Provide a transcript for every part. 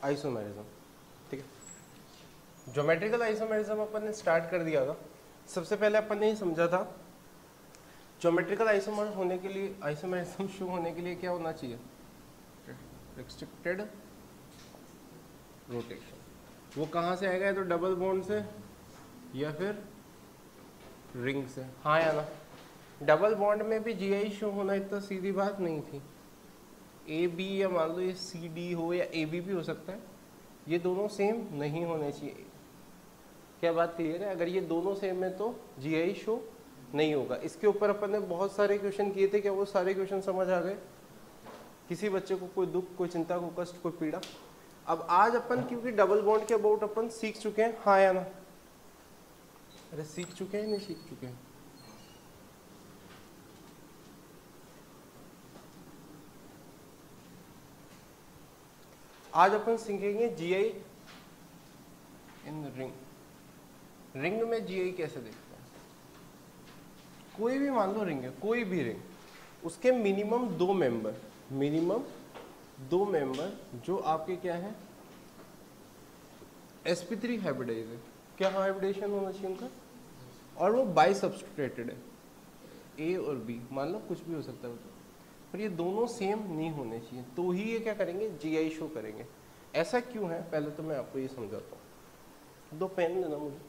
Isomerism, ठीक है। Geometrical isomerism अपन ने स्टार्ट कर दिया था। सबसे पहले अपन ने ही समझा था ज्योमेट्रिकल आइसोमर होने के लिए, आइसोमेरिज्म शो होने के लिए क्या होना चाहिए, रिस्ट्रिक्टेड रोटेशन। वो कहाँ से आएगा, तो डबल बॉन्ड से या फिर रिंग से, हाँ या ना। डबल बॉन्ड में भी जीआई शो होना इतना सीधी बात नहीं थी। ए बी या मान लो ये सी डी हो या ए बी भी हो सकता है, ये दोनों सेम नहीं होने चाहिए। क्या बात क्लियर है? अगर ये दोनों सेम है तो जीआई शो नहीं होगा। इसके ऊपर अपन ने बहुत सारे क्वेश्चन किए थे, क्या वो सारे क्वेश्चन समझ आ गए? किसी बच्चे को कोई दुख, कोई चिंता, कोई कष्ट, कोई पीड़ा? अब आज अपन क्योंकि डबल बॉन्ड के अबाउट अपन सीख चुके हैं, हाँ या ना? अरे सीख चुके हैं, नहीं सीख चुके हैं? आज अपन सीखेंगे जीआई इन रिंग। रिंग में जीआई कैसे देखते हैं? कोई भी मान लो रिंग है, कोई भी रिंग, उसके मिनिमम दो मेंबर जो आपके क्या है, sp3 हाइब्रिडाइज है। क्या हाइब्रिडेशन होना चाहिए उनका? और वो बाई सब्सटीट्यूटेड है, ए और बी, मान लो कुछ भी हो सकता है, पर ये दोनों सेम नहीं होने चाहिए, तो ही ये क्या करेंगे, जीआई शो करेंगे। ऐसा क्यों है, पहले तो मैं आपको ये समझाता हूँ। दो पेन देना मुझे।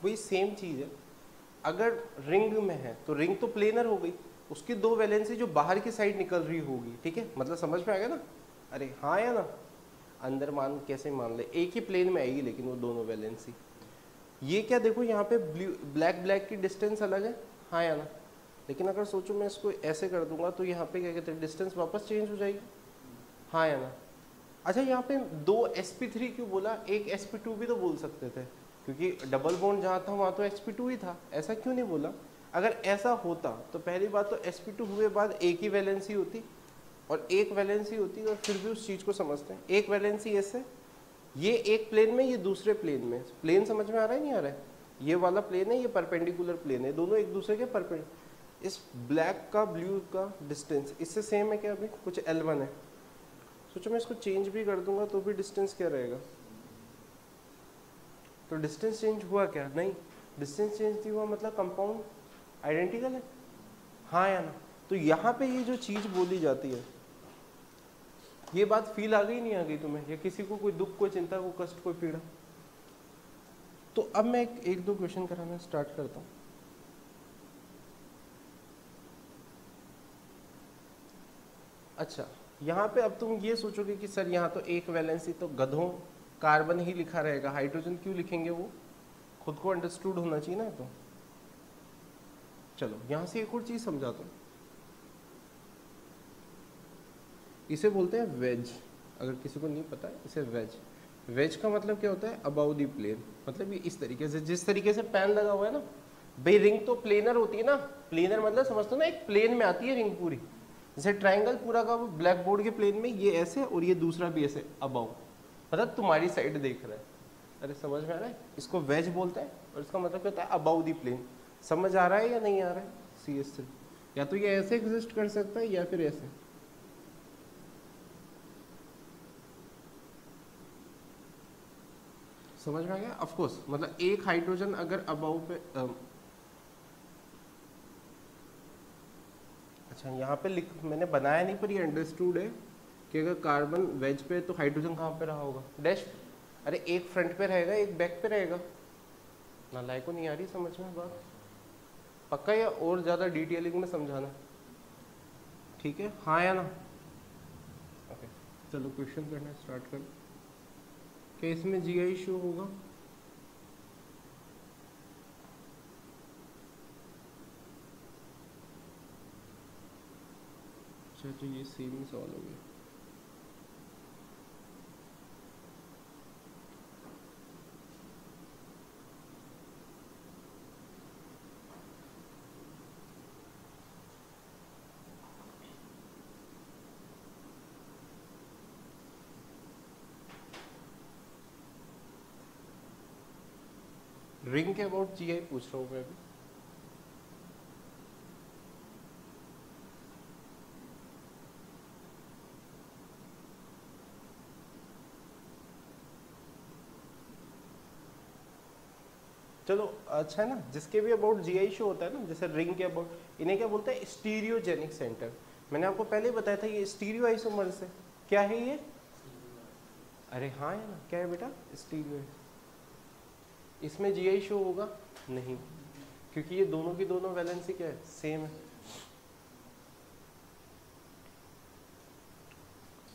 वही सेम चीज है, अगर रिंग में है तो रिंग तो प्लेनर हो गई, उसकी दो वैलेंसी जो बाहर की साइड निकल रही होगी, ठीक है, मतलब समझ में आ गया ना? अरे हाँ या ना? अंदर मान कैसे मान ले, एक ही प्लेन में आएगी लेकिन वो दोनों वैलेंसी। ये क्या देखो यहाँ पे ब्लैक की डिस्टेंस अलग है, हाँ या ना? लेकिन अगर सोचो मैं इसको ऐसे कर दूंगा तो यहाँ पे क्या कहते हैं, डिस्टेंस वापस चेंज हो जाएगी, हाँ या ना? अच्छा, यहाँ पे दो sp3 क्यों बोला, एक sp2 भी तो बोल सकते थे, क्योंकि डबल बॉन्ड जहाँ था वहाँ तो sp2 ही था, ऐसा क्यों नहीं बोला? अगर ऐसा होता तो पहली बात तो sp2 हुए बाद एक ही वैलेंसी होती, और एक वैलेंसी होती और फिर भी उस चीज़ को समझते हैं। एक वैलेंसी ऐसे, ये एक प्लेन में, ये दूसरे प्लेन में, प्लेन समझ में आ रहा है नहीं आ रहा है? ये वाला प्लेन है, ये परपेंडिकुलर प्लेन है, दोनों एक दूसरे के परपेंडिकुलर। इस ब्लैक का ब्लू का डिस्टेंस इससे सेम है क्या? अभी कुछ L1 है, सोचो मैं इसको चेंज भी कर दूंगा तो भी डिस्टेंस क्या रहेगा? तो डिस्टेंस चेंज हुआ क्या? नहीं, डिस्टेंस चेंज नहीं हुआ, मतलब कंपाउंड आइडेंटिकल है, हाँ या ना? तो यहाँ पे ये जो चीज बोली जाती है, ये बात फील आ गई नहीं आ गई तुम्हें, या किसी को कोई दुख, कोई चिंता, कोई कष्ट, कोई पीड़ा? तो अब मैं एक दो क्वेश्चन कराना स्टार्ट करता हूँ। अच्छा, यहाँ पे अब तुम ये सोचोगे कि सर यहाँ तो एक वैलेंसी, तो गधों कार्बन ही लिखा रहेगा, हाइड्रोजन क्यों लिखेंगे? वो खुद को अंडरस्टूड होना चाहिए ना। तो चलो यहाँ से एक और चीज समझाता हूँ, इसे बोलते हैं वेज। अगर किसी को नहीं पता है, इसे वेज, वेज का मतलब क्या होता है, अबाउ दी प्लेन। मतलब ये इस तरीके से, जिस तरीके से पैन लगा हुआ है ना भाई, रिंग तो प्लेनर होती है ना, प्लेनर मतलब समझते हो ना, एक प्लेन में आती है रिंग पूरी, जैसे ट्राइंगल पूरा का ब्लैक बोर्ड के प्लेन में, ये ऐसे और ये दूसरा भी ऐसे अबाउ, मतलब तुम्हारी साइड देख रहा है। अरे समझ में आ रहा है? इसको वेज बोलते हैं, और इसका मतलब क्या होता है, अबाउ दी प्लेन। समझ आ रहा है या नहीं आ रहा है? CS3 या तो ये ऐसे एग्जिस्ट कर सकता है या फिर ऐसे। समझ में आ गया? ऑफ कोर्स, मतलब एक हाइड्रोजन अगर अबाउ पे अच्छा यहाँ पे लिख, मैंने बनाया नहीं पर ये अंडरस्टूड है कि अगर कार्बन वेज पे तो हाइड्रोजन कहाँ पे रहा होगा, डैश। अरे एक फ्रंट पे रहेगा, एक बैक पे रहेगा ना। लाइक को नहीं आ रही समझ में बात? पक्का या और ज़्यादा डिटेलिंग में समझाना? ठीक है, हाँ या ना? ओके, चलो क्वेश्चन करना स्टार्ट कर। क्या इसमें जीआई शो होगा? अच्छा, तो ये सेम ही सवाल हो गया। रिंग के अबाउट जीआई पूछ रहा हूँ मैं अभी। चलो अच्छा है ना, जिसके भी अबाउट जीआई शो होता है ना, जैसे रिंग के अबाउट, इन्हें क्या बोलते हैं, स्टीरियोजेनिक सेंटर। मैंने आपको पहले ही बताया था ये स्टीरियो आइसोमर्स है। क्या है ये? अरे हाँ है ना, क्या है बेटा? स्टीरियो है। इसमें जीआई शो होगा नहीं, क्योंकि ये दोनों की दोनों वैलेंसी क्या है, सेम है।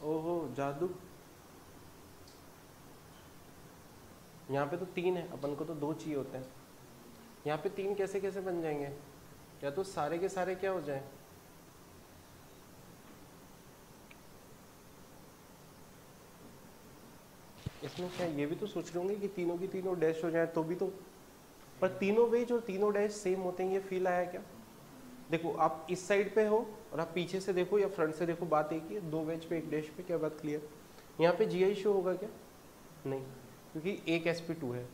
ओहो जादू, यहाँ पे तो 3 है, अपन को तो 2 चाहिए होते हैं। यहाँ पे 3 कैसे कैसे बन जाएंगे? या तो सारे के सारे क्या हो जाए, इसमें क्या ये भी तो सोच रहे होंगे कि तीनों की तीनों डैश हो जाए तो भी तो, पर तीनों वेज और तीनों डैश सेम होते हैं, ये फील आया क्या? देखो आप इस साइड पे हो और आप पीछे से देखो या फ्रंट से देखो, बात एक ही है, 2 वेज पे 1 डैश पे, क्या बात क्लियर? यहाँ पे जीआई शो होगा क्या? नहीं, क्योंकि एक sp2 है।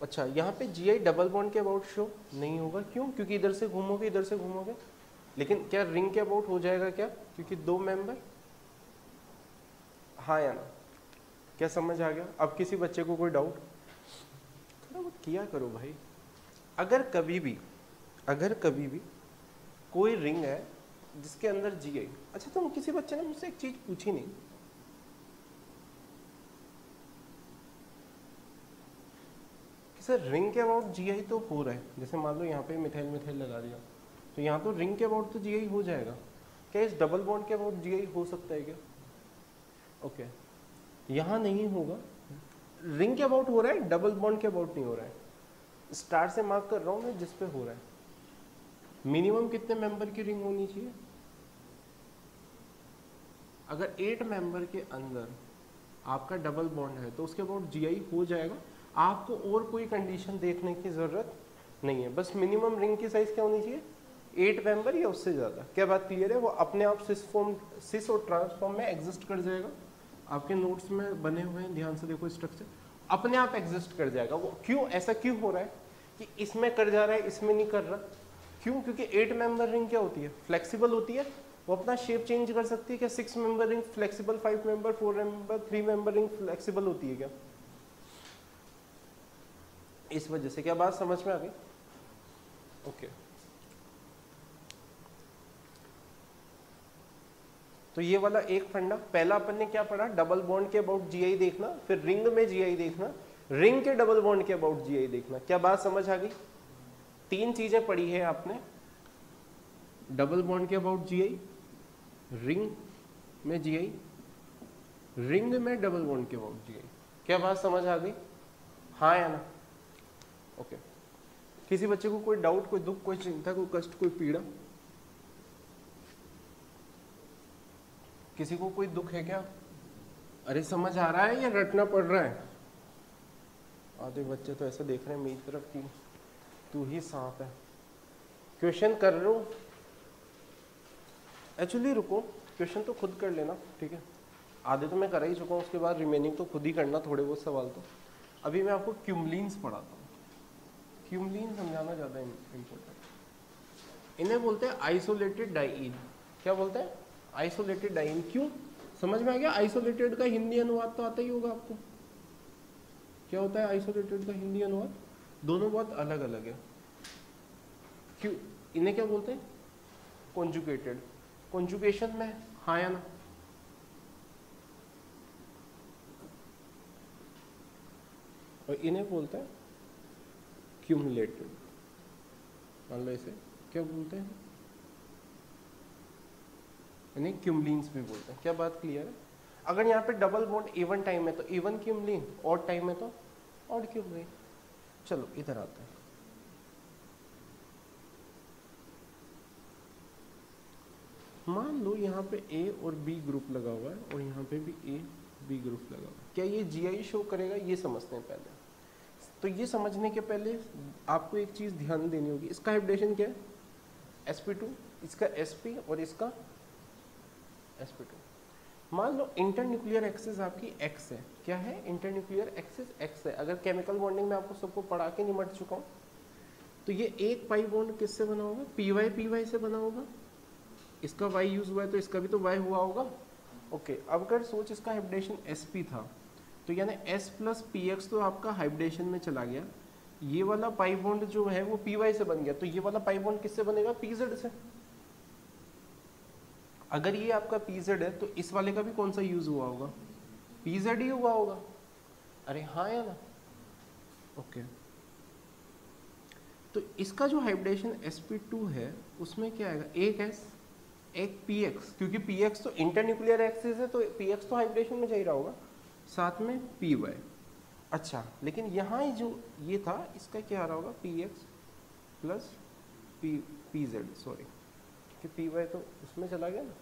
अच्छा, यहाँ पे जीआई डबल बॉन्ड के अबाउट शो नहीं होगा, क्यों? क्योंकि इधर से घूमोगे इधर से घूमोगे। लेकिन क्या रिंग के अबाउट हो जाएगा क्या, क्योंकि 2 मेंबर? हाँ या ना? क्या समझ आ गया? अब किसी बच्चे को कोई डाउट? थोड़ा बहुत किया करो भाई। अगर कभी भी कोई रिंग है जिसके अंदर जीआई, अच्छा तुम किसी बच्चे ने मुझसे एक चीज पूछी नहीं, कि सर रिंग के अबाउट जीआई तो हो रहा है, जैसे मान लो यहाँ पे मिथाइल मिथाइल लगा दिया, तो यहाँ तो रिंग के अबाउट तो जीआई हो जाएगा, क्या इस डबल बॉन्ड के अबाउट जीआई हो सकता है क्या? ओके, यहाँ नहीं होगा, रिंग के अबाउट हो रहा है, डबल बॉन्ड के अबाउट नहीं हो रहा है। स्टार से मार्क कर रहा हूँ मैं जिस पे हो रहा है। मिनिमम कितने मेंबर की रिंग होनी चाहिए? अगर 8 मेंबर के अंदर आपका डबल बॉन्ड है तो उसके अबाउट जीआई हो जाएगा, आपको और कोई कंडीशन देखने की जरूरत नहीं है, बस मिनिमम रिंग की साइज क्या होनी चाहिए, 8 मेंबर या उससे ज्यादा। क्या बात क्लियर है? वो अपने आप सिस और ट्रांसफॉर्म में एग्जिस्ट कर जाएगा। आपके नोट्स में बने हुए हैं, ध्यान से देखो, स्ट्रक्चर अपने आप एग्जिस्ट कर जाएगा। वो क्यों, ऐसा क्यों हो रहा है कि इसमें कर जा रहा है इसमें नहीं कर रहा? क्यों? क्योंकि 8 मेंबर रिंग क्या होती है, फ्लेक्सिबल होती है, वो अपना शेप चेंज कर सकती है। क्या 6 member ring flexible, 5 member, 4 member, 3 member ring flexible होती है क्या? इस वजह से। क्या बात समझ में आ गई? ओके, तो ये वाला एक फंडा, पहला अपन ने क्या पढ़ा, डबल बॉन्ड के अबाउट जीआई देखना, फिर रिंग में जीआई देखना, रिंग के डबल बॉन्ड के अबाउट जीआई देखना। क्या बात समझ आ गई? 3 चीजें पढ़ी है आपने, डबल बॉन्ड के अबाउट जीआई, रिंग में जीआई, रिंग में डबल बॉन्ड के अबाउट जीआई। क्या बात समझ आ गई? हाँ या ना? ओके, किसी बच्चे को कोई डाउट, कोई दुख, कोई चिंता, कोई कष्ट, कोई पीड़ा? किसी को कोई दुख है क्या? अरे समझ आ रहा है या रटना पड़ रहा है? आधे बच्चे तो ऐसे देख रहे हैं मेरी तरफ कि तू ही सांप है। क्वेश्चन कर रहे हो? एक्चुअली रुको, क्वेश्चन तो खुद कर लेना, ठीक है? आधे तो मैं कर ही चुका हूँ, उसके बाद रिमेनिंग तो खुद ही करना, थोड़े बहुत सवाल तो। अभी मैं आपको क्यूमलिन्स पढ़ाता हूँ। क्यूमलिन समझाना ज़्यादा इम्पोर्टेंट। इन्हें बोलते हैं आइसोलेटेड डाइईन। क्या बोलते हैं? Isolated diene. क्यों? समझ में आ गया? आइसोलेटेड का हिंदी अनुवाद तो आता ही होगा आपको। क्या होता है आइसोलेटेड का हिंदी अनुवाद? दोनों बहुत अलग अलग है। क्यों? इन्हें क्या बोलते हैं? कॉन्जुगेटेड। कॉन्जुगेशन में हाँ या ना? और इन्हें बोलते हैं क्यूमुलेटेड। मान लो इसे क्या बोलते हैं? इन्हें क्यूमलिन्स भी बोलते हैं। क्या बात क्लियर है? अगर यहाँ पे डबल बॉन्ड इवन टाइम है तो इवन क्यूमलिन, ऑड टाइम है तो ऑड क्यूमलिन। चलो इधर आते हैं। मान लो यहाँ पे ए और बी ग्रुप लगा हुआ है और यहाँ पे भी ए बी ग्रुप लगा हुआ है। क्या ये जीआई शो करेगा? ये समझते हैं पहले। तो ये समझने के पहले आपको एक चीज ध्यान देनी होगी, इसका हाइब्रिडेशन क्या है? sp2, इसका sp और इसका sp2। मान लो इंटरन्यूक्लियर एक्सिस आपकी x है। क्या है? इंटरन्यूक्लियर एक्सिस x है। अगर केमिकल बॉन्डिंग में आपको सबको पढ़ा के निमट चुका हूँ, तो ये एक पाई बॉन्ड किससे बना होगा, पी वाई से बना होगा। इसका वाई यूज हुआ है तो इसका भी तो वाई हुआ होगा। ओके, अब अगर सोच इसका हाइब्रिडेशन sp था, तो यानी s प्लस पी एक्स तो आपका हाइब्रिडेशन में चला गया, ये वाला पाई बॉन्ड जो है वो पी वाई से बन गया, तो ये वाला पाई बॉन्ड किससे बनेगा, pz से। अगर ये आपका pz है तो इस वाले का भी कौन सा यूज हुआ होगा, pz ही हुआ होगा। अरे हाँ या ना। ओके, तो इसका जो हाइब्रिडेशन sp2 है उसमें क्या आएगा, एक s एक px, क्योंकि px तो इंटरन्यूक्लियर एक्सिस है तो px तो हाइब्रिडेशन में जा ही रहा होगा, साथ में py। अच्छा, लेकिन यहाँ जो ये था इसका क्या आ रहा होगा, px प्लस pz, सॉरी कि py तो उसमें चला गया ना।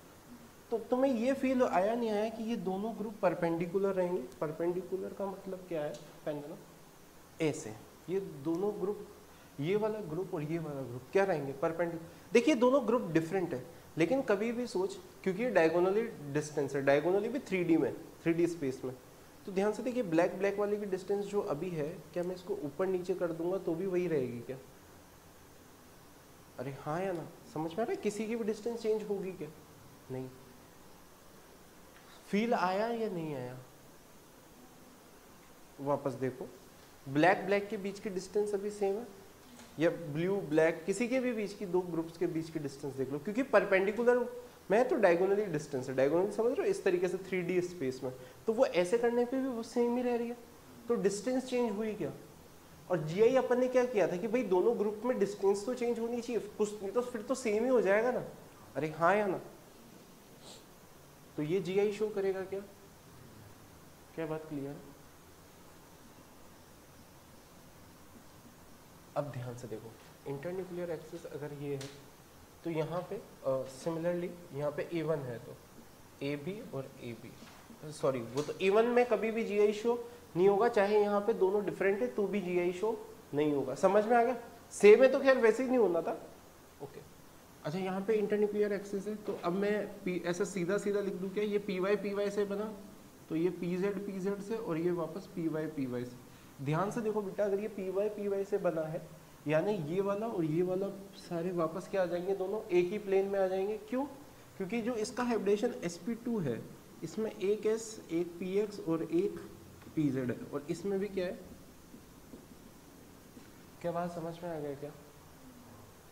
तो तुम्हें ये फील आया नहीं आया कि ये दोनों ग्रुप परपेंडिकुलर रहेंगे। परपेंडिकुलर का मतलब क्या है, पेंडुलम ऐसे, ये दोनों ग्रुप, ये वाला ग्रुप और ये वाला ग्रुप क्या रहेंगे, परपेंडिकुलर। देखिए दोनों ग्रुप डिफरेंट है, लेकिन कभी भी सोच, क्योंकि ये डायगोनली डिस्टेंस है, डायगोनली भी 3D में, 3D स्पेस में, तो ध्यान से देखिए ब्लैक ब्लैक वाले की डिस्टेंस जो अभी है, क्या मैं इसको ऊपर नीचे कर दूंगा तो भी वही रहेगी क्या, अरे हाँ या ना, समझ में आ रहा है, किसी की भी डिस्टेंस चेंज होगी क्या, नहीं। फील आया या नहीं आया, वापस देखो, ब्लैक ब्लैक के बीच की डिस्टेंस अभी सेम है, या ब्लू ब्लैक किसी के भी बीच की, दो ग्रुप्स के बीच की डिस्टेंस देख लो, क्योंकि परपेंडिकुलर में तो डायगोनली डिस्टेंस है, डायगोनली समझ रहे हो, इस तरीके से 3D स्पेस में, तो वो ऐसे करने पे भी वो सेम ही रह रही है, तो डिस्टेंस चेंज हुई क्या। और जीआई अपन ने क्या किया था कि भाई दोनों ग्रुप में डिस्टेंस तो चेंज होनी चाहिए, कुछ नहीं तो फिर तो सेम ही हो जाएगा ना, अरे हाँ या ना। तो ये जीआई शो करेगा क्या, क्या बात क्लियर है। अब ध्यान से देखो, इंटरन्यूक्लियर एक्सिस अगर ये है तो यहाँ पे सिमिलरली यहाँ पे A1 है तो AB और AB, सॉरी वो तो A1 में कभी भी जीआई शो नहीं होगा, चाहे यहाँ पे दोनों डिफरेंट है तो भी जीआई शो नहीं होगा, समझ में आ गया। सेम है तो खैर वैसे ही नहीं होना था। ओके, अच्छा यहाँ पे इंटरन्यूक्लियर एक्सिस है, तो अब मैं ऐसा सीधा सीधा लिख दूँ क्या, ये PY से बना, तो ये PZ से, और ये वापस PY से। ध्यान से देखो बेटा, अगर ये PY से बना है, यानी ये वाला और ये वाला सारे वापस क्या आ जाएंगे, दोनों एक ही प्लेन में आ जाएंगे। क्यों, क्योंकि जो इसका हाइब्रिडेशन sp2 है, इसमें एक s, एक px और एक pz है, और इसमें भी क्या है, क्या बात समझ में आ गया क्या,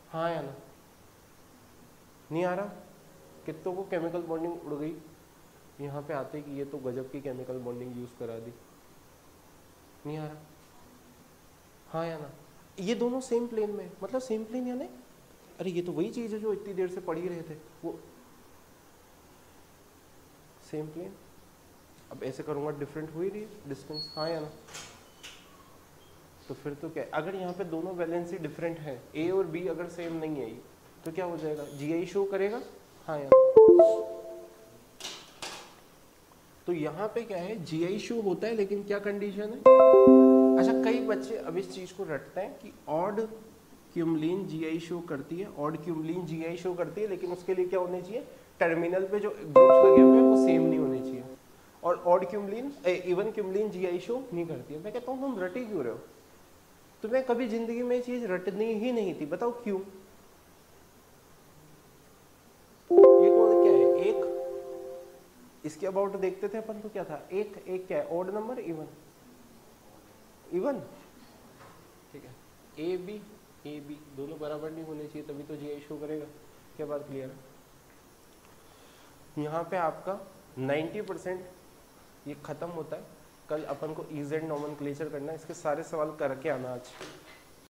हाँ या ना, नहीं आ रहा। कितनों को केमिकल बॉन्डिंग उड़ गई यहाँ पे आते कि ये तो गजब की केमिकल बॉन्डिंग यूज करा दी, नहीं आ रहा, हाँ या ना। ये दोनों सेम प्लेन में, मतलब सेम प्लेन यानी, अरे ये तो वही चीज है जो इतनी देर से पढ़ ही रहे थे, वो सेम प्लेन। अब ऐसे करूंगा डिफरेंट हो ही रही है डिस्टेंस, हाँ या ना। तो फिर तो क्या, अगर यहाँ पे दोनों वैलेंसी डिफरेंट है, ए और बी अगर सेम नहीं है तो क्या हो जाएगा, जीआई शो करेगा, हाँ या ना। तो यहाँ पे क्या है, जीआई शो होता है, लेकिन क्या कंडीशन है। अच्छा, कई बच्चे अब इस चीज को रटते हैं कि ऑड क्यूमलिन जीआई शो करती है, ऑड क्यूमलिन जीआई शो करती है, लेकिन उसके लिए क्या होने चाहिए, टर्मिनल पे जो ग्रुप्स लगे हुए हैं वो सेम नहीं होने चाहिए, और ऑड क्यूमलिन इवन क्यूमलिन जीआई शो नहीं करती है। मैं कहता हूँ तुम रटे क्यों रहे हो, तुम्हें कभी जिंदगी में ये चीज रटनी ही नहीं थी, बताओ क्यों। ये कौन क्या है, एक, इसके अबाउट देखते थे अपन तो क्या था, एक क्या है, ऑड नंबर, इवन, ठीक है, ए बी दोनों बराबर नहीं होने चाहिए, तभी तो जीआई शो करेगा, क्या बात क्लियर है। यहाँ पे आपका 90% ये खत्म होता है, कल अपन को ईजेड नॉमेनक्लेचर करना है, इसके सारे सवाल करके आना आज।